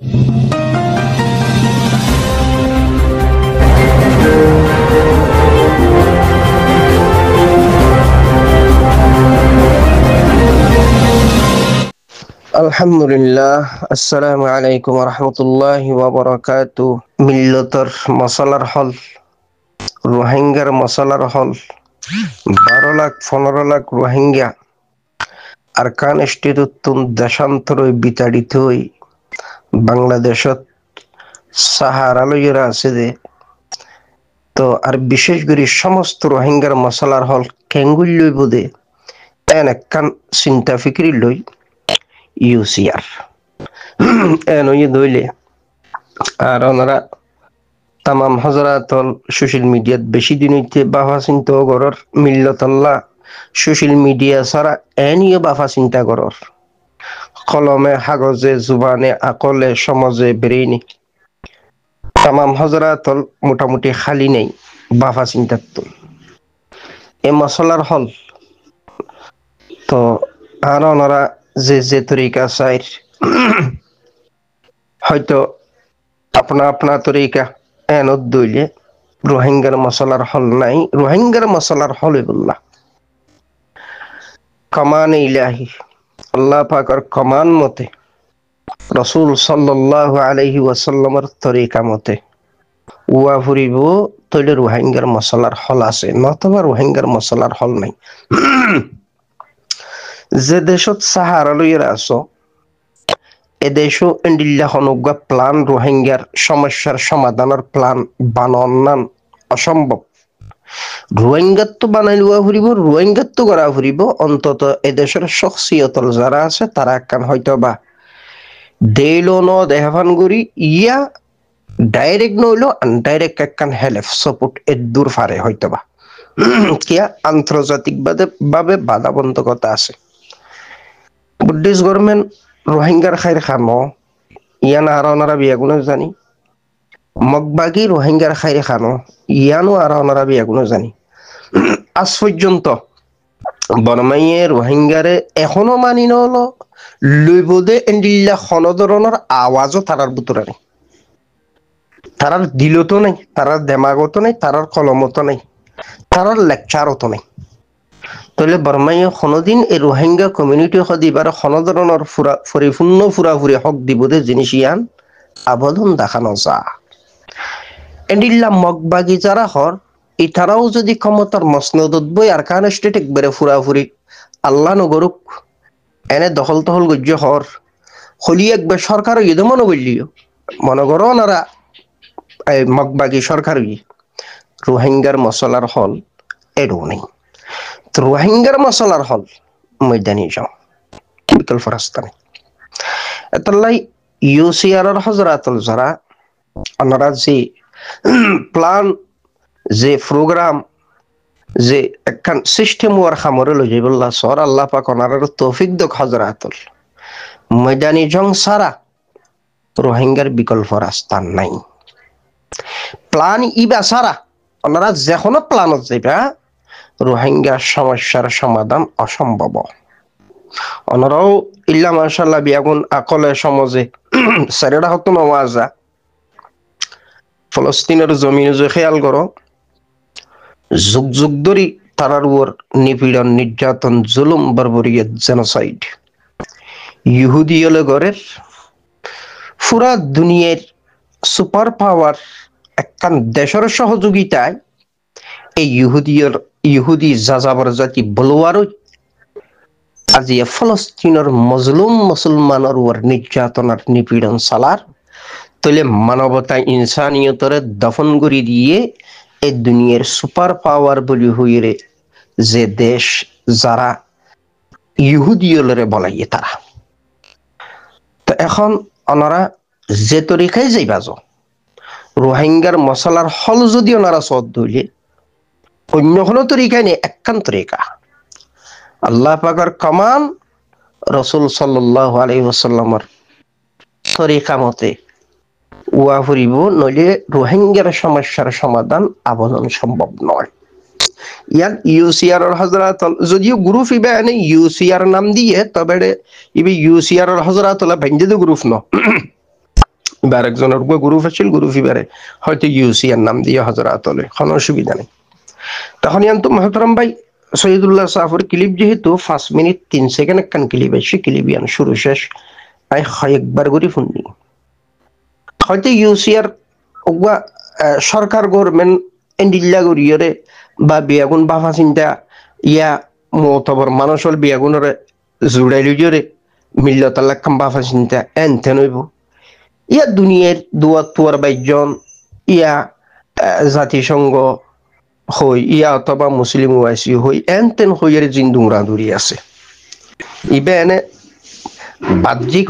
আলহামদুলিল্লাহ, আসসালামু আলাইকুম রহমতুল্লাহি ওয়া বারাকাতুহু। মিল্লতর মশলার হল, রোহিঙ্গার মশলার হল 12 লাখ 15 লাখ রোহিঙ্গা আরকান ইনস্টিটিউট দেশান্তরই বিতাড়িত হই বাংলাদেশত সাহারা লইরা আছে যে। তো আর বিশেষ করে সমস্ত রোহিঙ্গার মশলার হল কেঙ্গুল লই বোধে এন একখান চিন্তা ফিক্রি লই ইউসিআর এন ওই দইলে আর ওনারা তামাম হজরাতল সোশ্যাল মিডিয়াত বেশি দিন হইতে বাফা চিন্তা করর মিল্লতল্লাহ সোশ্যাল মিডিয়া ছাড়া এনিও বাফা চিন্তা করর কলমে কাগজে জুবানে আকলে সমাজে বেরেইনি তামাম হজরাতল মোটামুটি খালি নেই বাফা চিন্তার তো এ মশলার হল। তো আর ওনারা যে তরিকা চাইর হয়তো আপনা আপনা তরিকা এনত দইলে রোহিঙ্গার মশলার হল নাই। রোহিঙ্গার মশলার হল বললা কমান ইলাহি আল্লাহ পাকের কমান মতে রাসূল সাল্লাল্লাহু আলাইহি ওয়াসাল্লামের তরিকা মতে উয়া ফুরিব তইলে রোহিঙ্গার মশলার হল আছে, নতবা রোহিঙ্গার মশলার হল নাই। যে দেশত সাহারা লইয়া আছো এ দেশও ইন্ডিল্লা হনুগা প্লান রোহিঙ্গার সমস্যার সমাধানের প্লান বানান অসম্ভব। রোহিঙ্গাত তো বানাই লওয়া ফুরিব, রোহিঙ্গাত তো করা ফুরিব, অন্তত এদেশের শখসিয়তল যারা আছে তারা একখান হয়তো বা দেইলো ন দেহাফান করি ইয়া ডাইরেক্ট নইলো আনডাইরেক্ট একখান হেল্প সাপোর্ট দূর ফারে হয়তো বা কিয়া আন্তর্জাতিক ভাবে বাধাবন্ধকতা আছে। ব্রিটিশ গভর্নমেন্ট রোহিঙ্গার খাইর খানো ইয়ানা আর ওনারা বিয়াগুলো জানি, মগবাগি রোহিঙ্গার খাইর খানো ইয়ানো আর ওনারা বিয়াগুলো জানি। আজ পর্যন্ত বনমাইয়ে রোহিঙ্গারে এখনো মানি নলো লইবদে এন্ডিল্লা কোনো ধরনের আওয়াজও তারার ভিতরে নেই, তারার দিলতো নাই, তারার দেমাগতো নাই, তারার কলমতো নাই, তারার লেকচারতো নাই। তাহলে বর্মাইয়ে কোনোদিন এই রোহিঙ্গা কমিউনিটি সদিবার কোনো ধরনের পরিপূর্ণ ফুরাফুরি হক দিবদে জিনিস ইয়ান আবেদন দেখানো যা এন্ডিল্লা মগবাগি যারা হর ইতারাও যদি ক্ষমতার মসনদত বই আর কান স্টেট একবারে ফুরাফুরি আল্লাহ নগরুক এনে দখল তহল গজ্য হর হলি একবার সরকার ইদো মনে করলিও মনে করো ওনারা মগবাগি সরকার রোহিঙ্গার মশলার হল এডো নেই। তো রোহিঙ্গার মশলার হল ময়দানি যাও বিকল্প রাস্তা নেই। এতলাই ইউসিআর হজরাতল যারা ওনারা যে প্ল্যান যে প্রোগ্রাম যে একখান সিস্টেম ওয়ার খামরে লই যাইবল্লা সর আল্লাহ পাক ওনার তৌফিক দক হজরাতল ময়দানি জং সারা রোহিঙ্গার বিকল্প রাস্তা নাই। প্ল্যান ইবা সারা ওনারা যে কোনো প্ল্যানত যাইবা রোহিঙ্গার সমস্যার সমাধান অসম্ভব। ওনারাও ইল্লা মাশাআল্লাহ বিয়াগুন আকলে সমাজে সারেডা হতো নওয়াজা ফলস্তিনের জমিনে যে খেয়াল করো যুগ যুগ ধরে তারার উপর নিপীড়ন নির্যাতন জুলুম বর্বরিয়ত জেনোসাইড ইহুদি হলে ঘরের পুরা দুনিয়ার সুপার পাওয়ার একখান দেশের সহযোগিতায় এই ইহুদি যাযাবর জাতি বলুয়ারও আজি ফলস্তিনের মজলুম মুসলমানের উপর নির্যাতন আর নিপীড়ন চালার তলে মানবতা ইনসানিয়তরে দফন করে দিয়ে এই দুনিয়ার সুপার পাওয়ার বলি হইরে যে দেশ যারা ইহুদিয়লরে বলাইয়ে তারা। তো এখন ওনারা যে তরিকায় যাইবাজ রোহিঙ্গার মশলার হল যদি ওনারা সদ ধইলে অন্য কোনো তরিকায় নেই, একখান তরিকা আল্লাহ পাকের কমান রাসূল সাল্লাল্লাহু আলাইহি ওয়াসাল্লামের তরিকা মতে উয়া ফুরিব, নইলে রোহিঙ্গার সমস্যার সমাধান আবদন সম্ভব নয়। ইয়াক ইউসিআর হজরত যদিও গ্রুপ ইবে এনে ইউসিআর নাম দিয়ে তবে ইবে ইউসিআর হজরত ভেঞ্জে গ্রুপ ন এবার একজনের গ্রুপ আছিল, গ্রুপ এবারে হয়তো ইউসিআর নাম দিয়ে হজরত হলে কোনো অসুবিধা নেই। তখন ইয়ান্ত মহতরম ভাই সৈয়দুল্লাহ সাফর ক্লিপ যেহেতু 5 মিনিট 3 সেকেন্ড একখান ক্লিপ আছে, ক্লিপ ইয়ান শুরু শেষ আই একবার করে শুননি। হয়তো ইউসিআর ওগুয়া সরকার গভর্নমেন্ট এন্ডিল্লা গরিয়রে বা বিয়াগুন বাফা চিন্তা ইয়া মতবর মানুষের বিয়াগুনের জুড়াইলি জোরে মিল্লতাল্লাহ খাম বাফা চিন্তা এনতেন হইব ইয়া দুনিয়ার দুয়ার তুয়ার বাইজন ইয়া জাতিসংঘ হই ইয়া অথবা মুসলিম ওয়াইসি হই এনতেন হইয়ের জিন্দুংরা দূরি আছে। ইবে এনে বাহ্যিক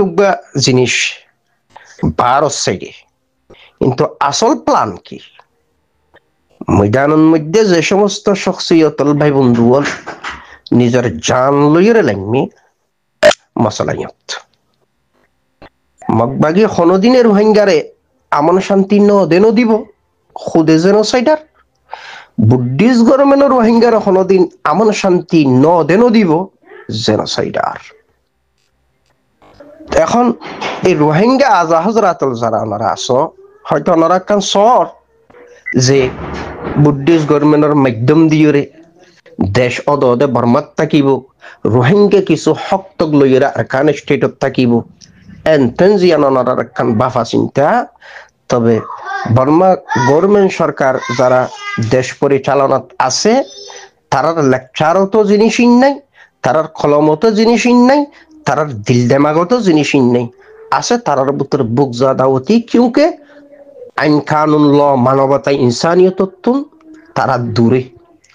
জিনিস ভারত সাইডে, কিন্তু আসল প্ল্যান কি? ময়দানের মধ্যে যে সমস্ত শখসিয়তল ভাই বন্ধু নিজের জান লইরে লাগমি মশলাইয়ত মগবাগি হনদিনে রোহিঙ্গারে আমন শান্তি নদেন দিব খুদে জেনোসাইডার, বুদ্ধিস্ট গভর্নমেন্ট রোহিঙ্গার হনদিন আমন শান্তি নদেন দিব জেনোসাইডার। এখন এই রোহিঙ্গা আজা হজরাতল যারা ওনারা আছো হয়তো ওনারা কান সর যে বুদ্ধিস্ট গভর্নমেন্টের মাধ্যম দিয়ে দেশ অদে বর্মাত থাকিব, রোহিঙ্গা কিছু শক্তক লইরা আরকান স্টেটত থাকিব এনতেন জিয়ান ওনারা একখান বাফা চিন্তা। তবে বর্মা গভর্নমেন্ট সরকার যারা দেশ পরিচালনাত আছে তারার লেকচারও তো জিনিসই নাই, তারার কলমতো জিনিসই নাই, তারার দিল দেমাগতো জিনিসই নাই, আছে তারার ভিতরে বুক জাদাওতি কিউকে আইন কানুন ল মানবতা ইনসানিয়ত তারা দূরে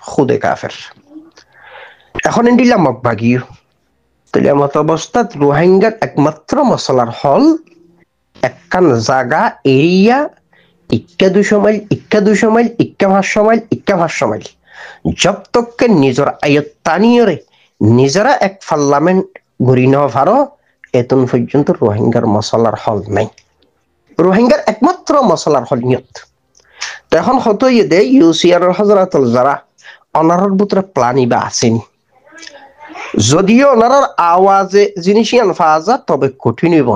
খুদে কাফের। এখন এন্ডিলা মগবাগিও তাহলে মত অবস্থাত রোহিঙ্গার একমাত্র মশলার হল একখান জাগা এরিয়া ইক্কা 200 মাইল ইক্কা 200 মাইল ইক্কা 500 মাইল ইক্কা 500 মাইল জব তককে নিজের আয়ত্তানিয়রে নিজেরা এক পার্লামেন্ট গড়ি নেওয়া পারো এতন পর্যন্ত রোহিঙ্গার মশলার হল নাই। রোহিঙ্গার একমাত্র মশলার হল নিয়ত। তো এখন হতো ইয়ে দে ইউসিআর হজরাতল যারা অনারর ভিতরে প্লানি বা আসেনি, যদিও ওনারার আওয়াজে জিনিসিয়ান ফাজা তবে কঠিন হইব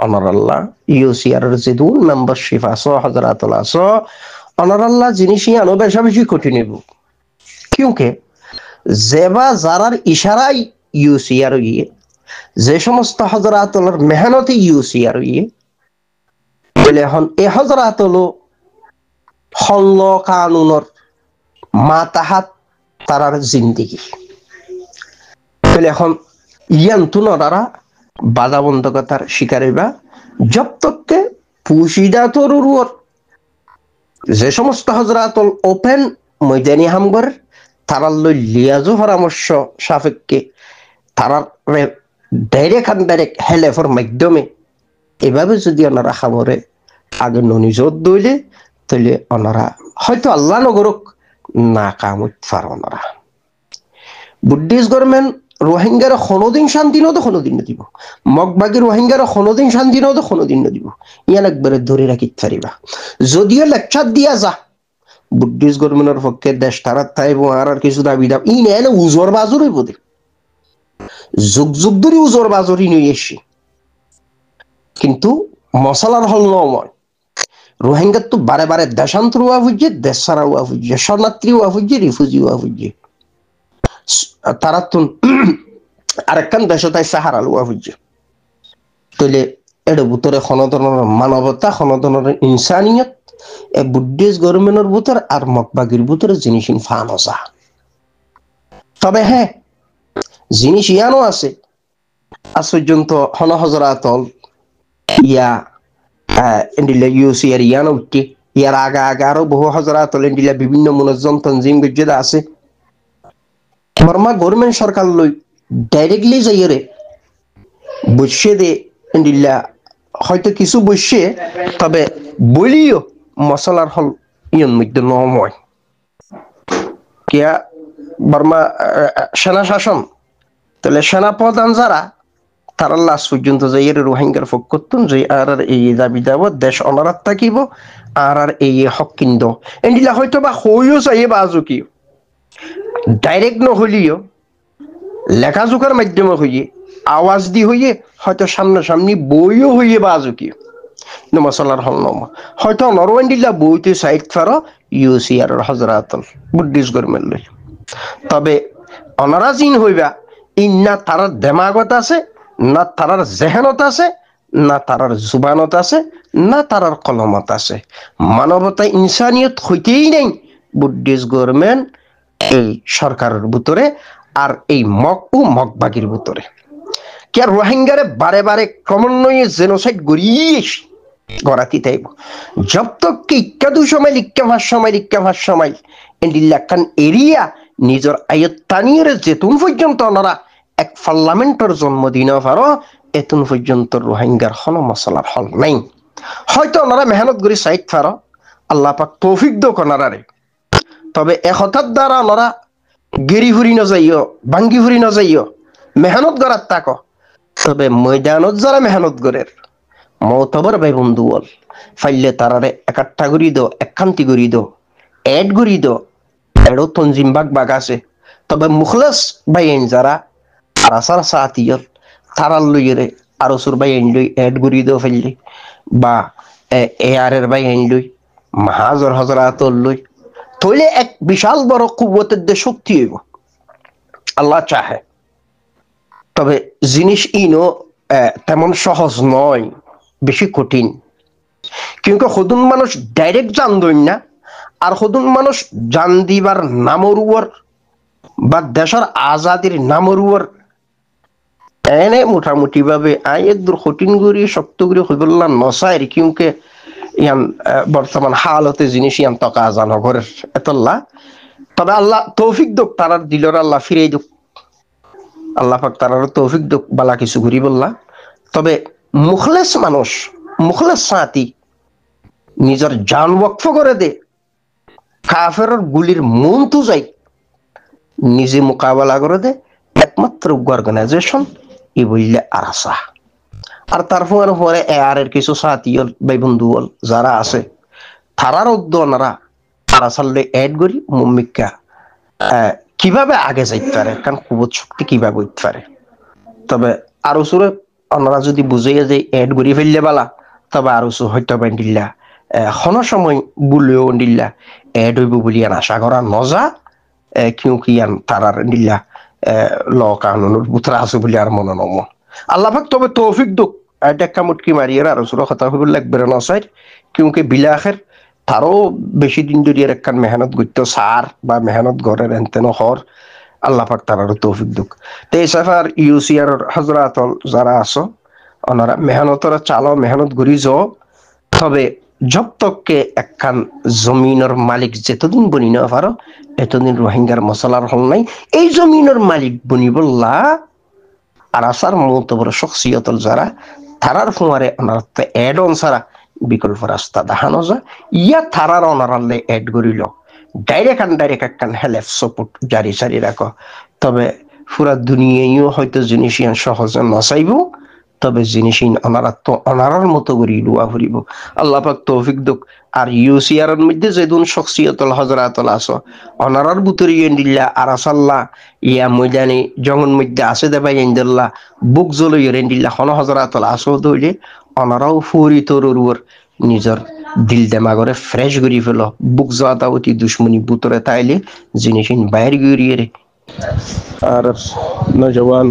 অনারাল্লাহ ইউসিআর যে দুন মেম্বারশিপ আছো হজরাতল আছো অনারাল্লাহ জিনিসিয়ানও বেশা বেশি কঠিন হইব। কিউকে যেবা যারার ইশারাই ইউসিআর ইয়ে যে সমস্ত হজরাতলের মেহনতি ইউসিআর ইয়ে বলে এখন এ হজরাতল হল্ল কানুনর মাতাহাত তারার জিন্দিগি বলে এখন ইয়ান তুনরা বাধা বন্ধকতার শিকার হইবা জব তককে পুশিদা তরুর যে সমস্ত হজরাতল ওপেন ময়দানি হামগর তারার লই লিয়াজু পরামর্শ সাপেক্ষে তারার ডাইরেক্ট হেলেফর মাধ্যমে এভাবে যদি ওনারা খাবরে আগে ননিজত দইলে তাহলে ওনারা হয়তো আল্লাহ নগরক না কামত পার। ওনারা বুদ্ধিস্ট গভর্নমেন্ট রোহিঙ্গার কোনোদিন শান্তি নতো কোনোদিন দিব, মগবাগি রোহিঙ্গার কোনোদিন শান্তি নতো কোনোদিন দিব, ইয়ান একবারে ধরে রাখি পারিবা। যদিও লেকচার দিয়া যা বুদ্ধিস্ট গভর্নমেন্টের পক্ষে দেশ তারা তাইব আর কিছু দাবি দাব ই নেলে উজোর বাজুর হইব দে যুগ যুগ ধরে উজোর বাজুরি নিয়ে এসছি, কিন্তু মশলার হল নয়। রোহিঙ্গার তো বারে বারে দেশান্তর হওয়া বুঝছে, দেশ ছাড়া হওয়া বুঝছে, শরণার্থী হওয়া বুঝছে, রিফিউজি হওয়া বুঝছে, তারা তো আরেকখান দেশ তাই সাহারা লওয়া বুঝছে। তাহলে এর ভিতরে কোনো ধরনের মানবতা কোনো ধরনের ইনসানিয়ত এ বুদ্ধিস্ট গভর্নমেন্টের ভিতর আর মগবাগির ভিতরে জিনিস ফানো যা। তবে হ্যাঁ জিনিস ইয়ানো আছে আজ পর্যন্ত হন হজরাতল ইয়া এন্ডিলা ইউসিআর ইয়ানো উঠে ইয়ার আগা আগা আরো বহু হজরাতল এন্ডিলা বিভিন্ন মুনজ্জম তনজিম গজ্জেদা আছে। বর্মা গভর্নমেন্ট সরকার লই ডাইরেক্টলি যাইরে বসে দে এন্ডিলা হয়তো কিছু বসে তবে বলিও মশলার হল ইয়ন মধ্যে নময় কিয়া বর্মা সেনা শাসন তাহলে সেনা প্রধান যারা তারা লাস্ট পর্যন্ত যাইয়ের রোহিঙ্গার পক্ষতুন যে আর এই দাবি দাব দেশ অনারাত থাকিব আর এই হক কিন্দ এন্ডিলা হয়তো বা হইও চাইয়ে বাজু কি ডাইরেক্ট নহলিও লেখাজোখার মাধ্যমে হইয়ে আওয়াজ দি হইয়ে হয়তো সামনাসামনি বইও হইয়ে বাজুকি মশলার হল নম হয়তো নরওয়েন্ডিল্লা বইতে সাইড ফারো ইউসিআর হজরাতল বুদ্ধিস্ট গরমের লই তবে অনারাজিন হইবা ইন না তারার দেমাগত আছে না তারার জেহেনত আছে না তারার জুবানত আছে না তারার কলমত আছে মানবতা ইনসানিয়ত হইতেই নেই বুদ্ধিস্ট গভর্নমেন্ট এই সরকারের ভিতরে আর এই মগবাগির ভিতরে কি আর রোহিঙ্গারে বারে বারে ক্রমান্বয়ে জেনোসাইড গড়িয়ে গড়াতি তাইব জব তক কি ইক্কা 200 মাইল ইক্কা 500 মাইল এন্ডিল্লাকান এরিয়া নিজের আয়ত্তানিয়ে যেতুন পর্যন্ত ওনারা এক পার্লামেন্টের জন্মদিন পারো এতুন পর্যন্ত রোহিঙ্গার কোনো মশলার হল নাই হয়তো ওনারা মেহনত করি সাইড পারো আল্লাহ পাক তৌফিক দোক ওনারারে তবে একতার দ্বারা ওনারা গেরি ফুরি নযাইও ভাঙ্গি ফুরি নযাইও মেহনত করার তাক তবে ময়দানত যারা মেহনত করের মতবর ভাই বন্ধু বল ফাইলে তারারে একাট্টা করি দো একখান্তি করি দো এড করি দো এডও তঞ্জিম বাগ আছে তবে মুখলাস বাইন যারা আরাসার সাথিয়র তারার লইরে আরো সুর বাইন লই এড করি দো ফাইলে বা এআরের বাইন লই মাহাজর হজরাত লই তইলে এক বিশাল বড় কুওয়াতের দে শক্তি হইব আল্লাহ চাহে তবে জিনিস ইনো তেমন সহজ নয় বেশি কঠিন কিন্তু সদুন মানুষ ডাইরেক্ট জান দইন না আর সদুন মানুষ জান দিবার নামরুয়ার বা দেশের আজাদির নামরুয়ার এনে মোটামুটি ভাবে একদূর কঠিন করি শক্ত করে হইবল্লা নসাইর কিউকে ইয়ান বর্তমান হালতে জিনিস ইয়ান তকা জানো ঘরের এতল্লা তবে আল্লাহ তৌফিক দোক তারার দিলর আল্লাহ ফিরে দোক আল্লাহ পাক তারার তৌফিক দোক বালা কিছু ঘুরি বললা তবে মুখলেস মানুষ মুখলেস সাথী নিজের জান ওয়াকফ করে দে কাফের গুলির মন তো যাই নিজে মোকাবেলা করে দে একমাত্র অর্গানাইজেশন ই বললে আরাসা আর তারপরে পরে এর কিছু সাথী ভাই বন্ধু যারা আছে তারার উদ্যোগরা আরাসালে এড করি মুম্মিকা কিভাবে আগে যাইতে পারে কারণ কুবত শক্তি কিভাবে হইতে পারে তবে আরো সুরে ওনারা যদি বুঝাইয়া যে এড করি ফেললে বালা তবে আরো সু হয়তো দিল্লা কোনো সময় বুলেও দিল্লা এড হইব বলি আশা করা নজা কিউ কি আন তারার দিল্লা ল কানুনের বুতরা আছে বলি আর মনে নম আল্লাহ পাক তবে তৌফিক দুক একটা মুটকি মারিয়ে আরো সুর কথা হইব লাগবে না সাইড কিউকে বিলাখের তারও বেশি দিন যদি একখান মেহনত করতো সার বা মেহনত ঘরের এনতেন হর আল্লাহ পাক তারারও তৌফিক দুক তো এই সাফার ইউসিআর হজরাতল যারা আছো ওনারা মেহনতরা চালো মেহনত করি যাও তবে জব তককে একখান জমিনের মালিক যেতদিন বনি না পারো এতদিন রোহিঙ্গার মশলার হল নাই এই জমিনের মালিক বনি বললা আর আসার মতবর শখসিয়তল যারা তারার ফুয়ারে ওনার তো এড অন ছাড়া বিকল্প রাস্তা দেখানো যায় ইয়া থারার অনারালে এড করিল ডাইরেক্ট একখান হেল্প সাপোর্ট জারি সারি রাখো তবে পুরা দুনিয়ায়ও হয়তো জিনিস সহজে নচাইব তবে জিনিস অনারা তো অনারার মতো করি লুয়া ফুরিব আল্লাহ পাক তৌফিক দুক আর ইউসিআর মধ্যে যেদুন শখসিয়তল হজরাতল আছো অনারার বুতরি এন্ডিল্লা আরাসাল্লাহ ইয়া ময়দানি জঙ্গন মধ্যে আছে দেবাই এন্দিল্লা বুক জলই এন্ডিল্লা হন হজরাতল আছো দইলে অনারাও ফুরি তরুর নিজের দিল দেমাগরে ফ্রেশ করি ফেলো বুক যাওয়া অতি দুশ্মনী বুতরে তাইলে জিনিস বাইর গড়িয়ে রে আর নজওয়ান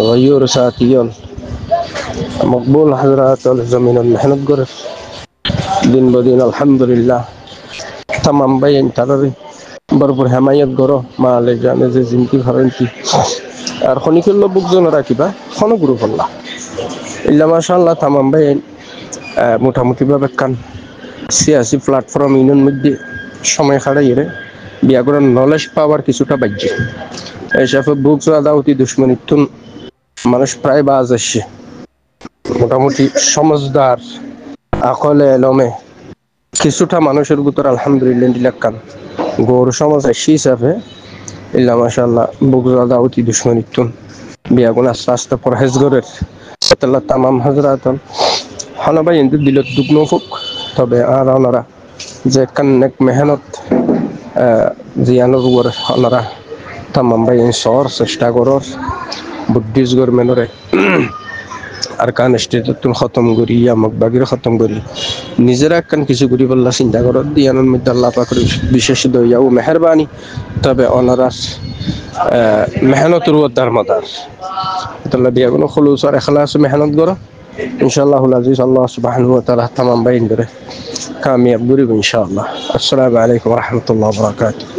গয়ুর সাথিয়ন মকবুল হজরাতল জমিনের মেহনত করে দিন বদিন আলহামদুলিল্লাহ তামাম বাইন তারারে বরপুর হেমায়ত গড় মালে জানে যে জিনকি ভারেন্টি আর খনিকল্য বুকজন রাখিবা খন গুরু ফল্লা ইল্লা মাশাআল্লাহ তামাম বাইন মোটামুটি ভাবে কান সিয়াসি প্ল্যাটফর্ম ইউনিয়ন মধ্যে সময় খাড়াইয়ে বিয়া করার নলেজ পাওয়ার কিছুটা বাজ্যে এইসব বুক দাওতি দুশ্মনিতুন মানুষ প্রায় বাজ আসছে মোটামুটি সমজদার আকলে এলমে কিছুটা মানুষের ভিতর আলহামদুলিল্লাহ কান গৌর সমাজ আসি হিসাবে ইল্লা মাশাআল্লাহ বুক দাওতি দুশ্মনিতুন বিয়া কোন আস্তে আস্তে পরহেজ গরের আল্লাহ তামাম হজরাতন হনবাই ইন্দু দিলত দুগ্ন ফুক তবে আর ওনারা যে কান্নেক মেহনত জিয়ানোর উপর ওনারা তামাম ভাই সর চেষ্টা করর বুদ্ধিস্ট গভর্নমেন্টরে আরকান স্টেটুন খতম করি আমক বাগির খতম করি নিজেরা একখান কিছু করি বললা চিন্তা করত দিয়ানোর মধ্যে আল্লাহ পাকের বিশেষ দয়া ও মেহেরবানি তবে অনারাস মেহনতের উদ্দার মদার তাহলে দিয়া কোনো খলুস আর এখলাস মেহনত করো ইনশাআল্লাহ আজিজ আল্লাহ সুবহানাহু ওয়া তাআলা তামাম বাইন করে কামিয়াব করিব ইনশাআল্লাহ। আসসালামু আলাইকুম ওয়া রাহমাতুল্লাহি ওয়া বারাকাতুহু।